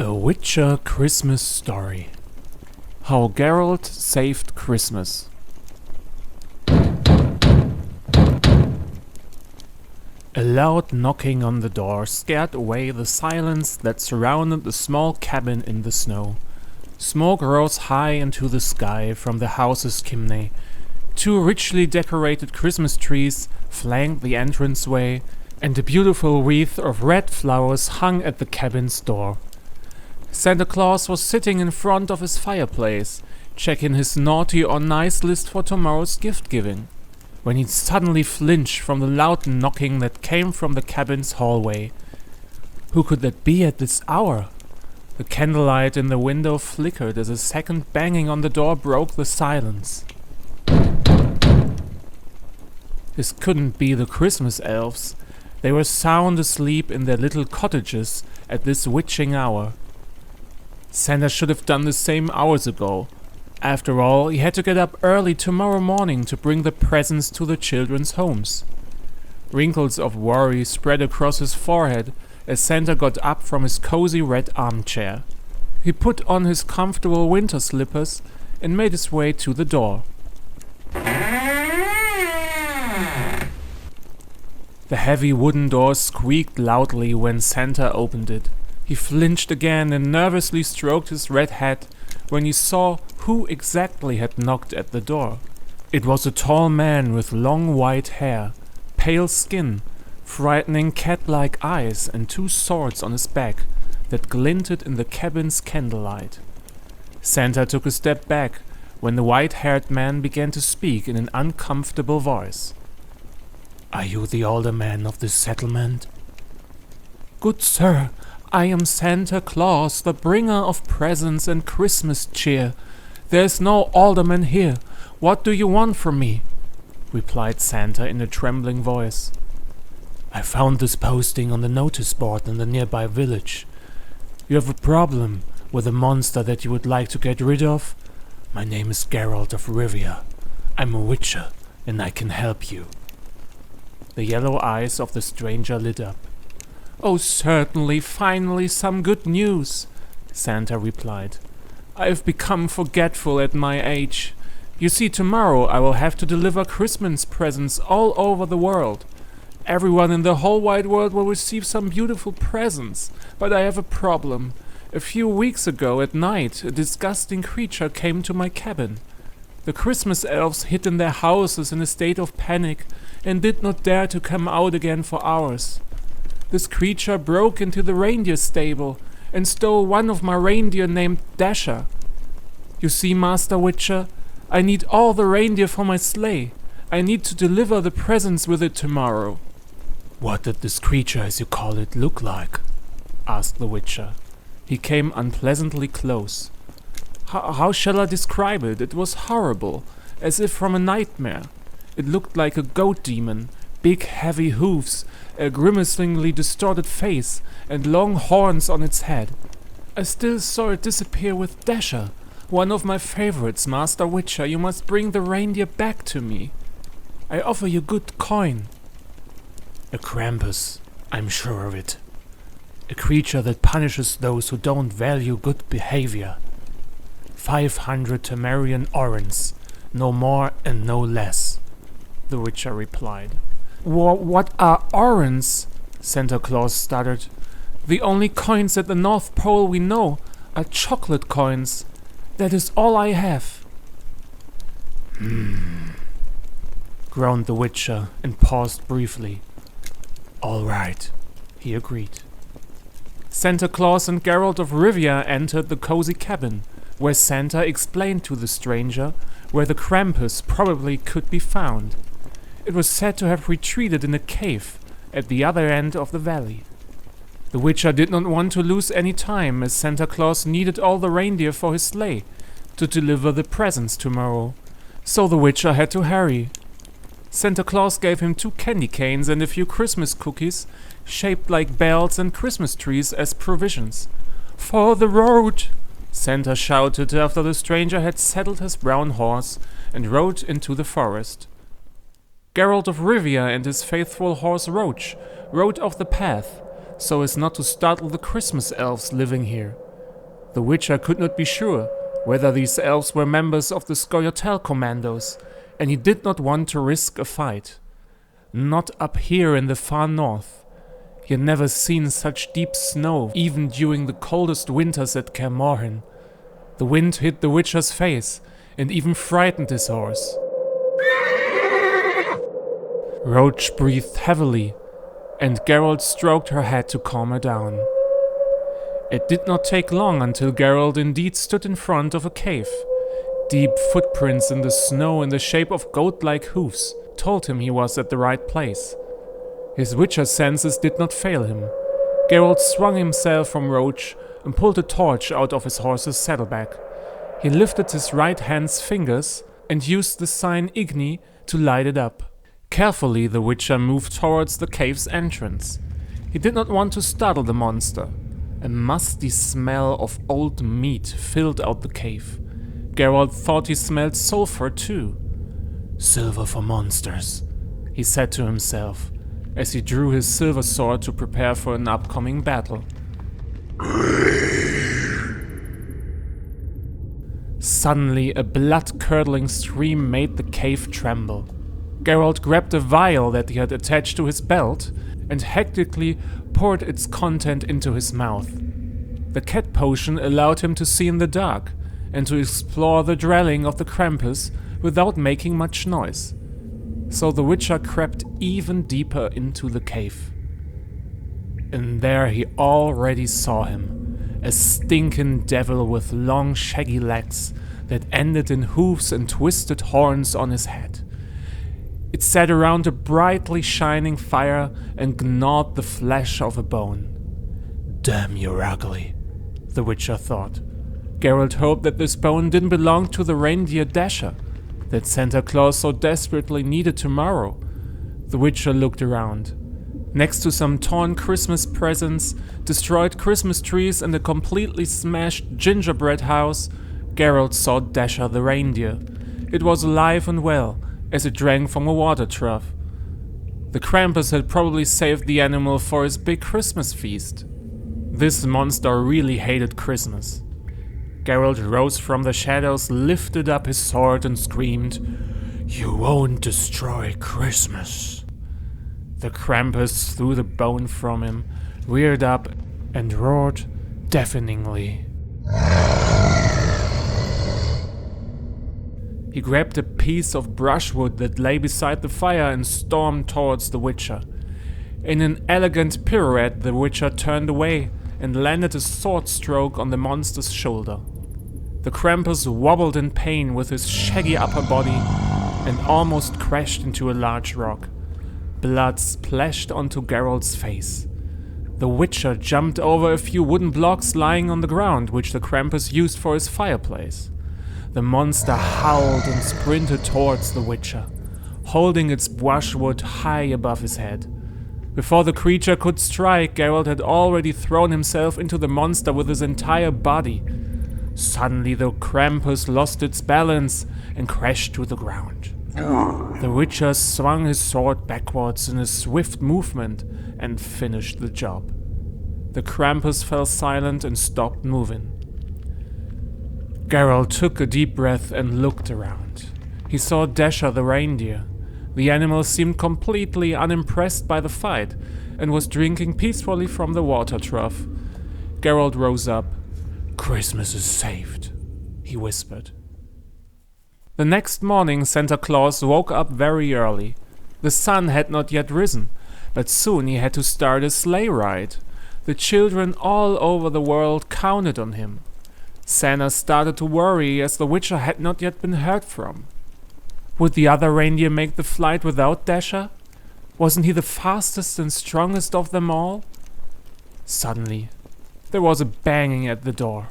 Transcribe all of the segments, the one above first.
A Witcher Christmas Story. How Geralt Saved Christmas. A loud knocking on the door scared away the silence that surrounded the small cabin in the snow. Smoke rose high into the sky from the house's chimney. Two richly decorated Christmas trees flanked the entranceway, and a beautiful wreath of red flowers hung at the cabin's door. Santa Claus was sitting in front of his fireplace, checking his naughty or nice list for tomorrow's gift-giving, when he suddenly flinched from the loud knocking that came from the cabin's hallway. Who could that be at this hour? The candlelight in the window flickered as a second banging on the door broke the silence. This couldn't be the Christmas elves. They were sound asleep in their little cottages at this witching hour. Santa should have done the same hours ago. After all, he had to get up early tomorrow morning to bring the presents to the children's homes. Wrinkles of worry spread across his forehead as Santa got up from his cozy red armchair. He put on his comfortable winter slippers and made his way to the door. The heavy wooden door squeaked loudly when Santa opened it. He flinched again and nervously stroked his red hat when he saw who exactly had knocked at the door. It was a tall man with long white hair, pale skin, frightening cat-like eyes, and two swords on his back that glinted in the cabin's candlelight. Santa took a step back when the white-haired man began to speak in an uncomfortable voice. "Are you the alderman of this settlement?" "Good sir, I am Santa Claus, the bringer of presents and Christmas cheer. There is no alderman here. What do you want from me?" replied Santa in a trembling voice. "I found this posting on the notice board in the nearby village. You have a problem with a monster that you would like to get rid of? My name is Geralt of Rivia. I'm a witcher, and I can help you." The yellow eyes of the stranger lit up. "Oh, certainly, finally some good news," Santa replied. "I have become forgetful at my age. You see, tomorrow I will have to deliver Christmas presents all over the world. Everyone in the whole wide world will receive some beautiful presents, but I have a problem. A few weeks ago at night, a disgusting creature came to my cabin. The Christmas elves hid in their houses in a state of panic and did not dare to come out again for hours. This creature broke into the reindeer stable and stole one of my reindeer named Dasher. You see, Master Witcher, I need all the reindeer for my sleigh. I need to deliver the presents with it tomorrow." "What did this creature, as you call it, look like?" asked the Witcher. He came unpleasantly close. How shall I describe it? It was horrible, as if from a nightmare. It looked like a goat demon, big heavy hooves, a grimacingly distorted face, and long horns on its head. I still saw it disappear with Dasher, one of my favorites. Master Witcher, you must bring the reindeer back to me. I offer you good coin." "A Krampus, I'm sure of it. A creature that punishes those who don't value good behavior. 500 Temerian orens, no more and no less," the Witcher replied. What are orens?" Santa Claus stuttered. "The only coins at the North Pole we know are chocolate coins. That is all I have." Groaned the Witcher and paused briefly. "All right," he agreed. Santa Claus and Geralt of Rivia entered the cozy cabin, where Santa explained to the stranger where the Krampus probably could be found. It was said to have retreated in a cave at the other end of the valley. The Witcher did not want to lose any time, as Santa Claus needed all the reindeer for his sleigh to deliver the presents tomorrow, so the Witcher had to hurry. Santa Claus gave him 2 candy canes and a few Christmas cookies shaped like bells and Christmas trees as provisions. "For the road!" Santa shouted after the stranger had saddled his brown horse and rode into the forest. Geralt of Rivia and his faithful horse Roach rode off the path, so as not to startle the Christmas elves living here. The Witcher could not be sure whether these elves were members of the Scoia'tael commandos, and he did not want to risk a fight. Not up here in the far north. He had never seen such deep snow, even during the coldest winters at Kaer Morhen. The wind hit the Witcher's face and even frightened his horse. Roach breathed heavily, and Geralt stroked her head to calm her down. It did not take long until Geralt indeed stood in front of a cave. Deep footprints in the snow in the shape of goat-like hoofs told him he was at the right place. His Witcher senses did not fail him. Geralt swung himself from Roach and pulled a torch out of his horse's saddlebag. He lifted his right hand's fingers and used the sign Igni to light it up. Carefully, the Witcher moved towards the cave's entrance. He did not want to startle the monster. A musty smell of old meat filled out the cave. Geralt thought he smelled sulfur too. "Silver for monsters," he said to himself, as he drew his silver sword to prepare for an upcoming battle. Suddenly, a blood-curdling scream made the cave tremble. Geralt grabbed a vial that he had attached to his belt and hectically poured its content into his mouth. The cat potion allowed him to see in the dark and to explore the dwelling of the Krampus without making much noise. So the Witcher crept even deeper into the cave. And there he already saw him, a stinking devil with long shaggy legs that ended in hoofs and twisted horns on his head. It sat around a brightly shining fire and gnawed the flesh of a bone. "Damn, you're ugly," the Witcher thought. Geralt hoped that this bone didn't belong to the reindeer Dasher, that Santa Claus so desperately needed tomorrow. The Witcher looked around. Next to some torn Christmas presents, destroyed Christmas trees, and a completely smashed gingerbread house, Geralt saw Dasher the reindeer. It was alive and well, as it drank from a water trough. The Krampus had probably saved the animal for his big Christmas feast. This monster really hated Christmas. Geralt rose from the shadows, lifted up his sword and screamed, "You won't destroy Christmas." The Krampus threw the bone from him, reared up, and roared deafeningly. He grabbed a piece of brushwood that lay beside the fire and stormed towards the Witcher. In an elegant pirouette, the Witcher turned away and landed a sword stroke on the monster's shoulder. The Krampus wobbled in pain with his shaggy upper body and almost crashed into a large rock. Blood splashed onto Geralt's face. The Witcher jumped over a few wooden blocks lying on the ground, which the Krampus used for his fireplace. The monster howled and sprinted towards the Witcher, holding its brushwood high above his head. Before the creature could strike, Geralt had already thrown himself into the monster with his entire body. Suddenly the Krampus lost its balance and crashed to the ground. The Witcher swung his sword backwards in a swift movement and finished the job. The Krampus fell silent and stopped moving. Geralt took a deep breath and looked around. He saw Dasher the reindeer. The animal seemed completely unimpressed by the fight and was drinking peacefully from the water trough. Geralt rose up. "Christmas is saved," he whispered. The next morning, Santa Claus woke up very early. The sun had not yet risen, but soon he had to start a sleigh ride. The children all over the world counted on him. Santa started to worry as the Witcher had not yet been heard from. Would the other reindeer make the flight without Dasher? Wasn't he the fastest and strongest of them all? Suddenly, there was a banging at the door.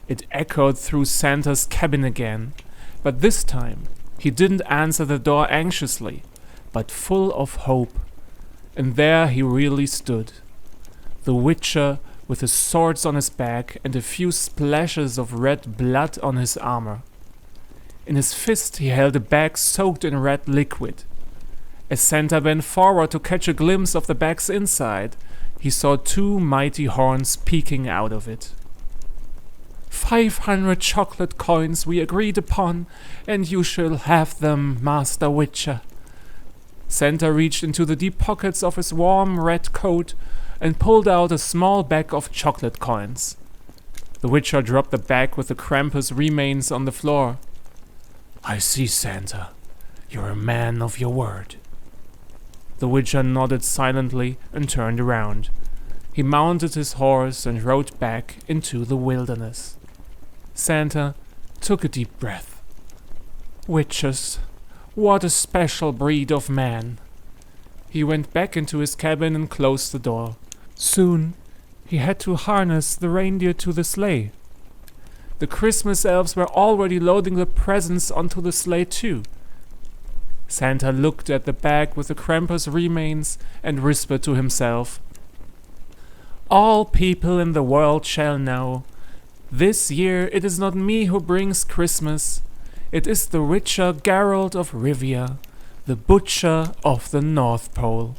It echoed through Santa's cabin again, but this time he didn't answer the door anxiously, but full of hope. And there he really stood. The Witcher, with his swords on his back and a few splashes of red blood on his armor. In his fist he held a bag soaked in red liquid. As Santa bent forward to catch a glimpse of the bag's inside, he saw two mighty horns peeking out of it. 500 chocolate coins we agreed upon, and you shall have them, Master Witcher. Santa reached into the deep pockets of his warm red coat and pulled out a small bag of chocolate coins. The Witcher dropped the bag with the Krampus remains on the floor. I see, Santa. You're a man of your word. The Witcher nodded silently and turned around. He mounted his horse and rode back into the wilderness. Santa took a deep breath. Witches, what a special breed of man. He went back into his cabin and closed the door. Soon, he had to harness the reindeer to the sleigh. The Christmas elves were already loading the presents onto the sleigh too. Santa looked at the bag with the Krampus remains and whispered to himself, All people in the world shall know, this year it is not me who brings Christmas, it is the Witcher Geralt of Rivia, the butcher of the North Pole.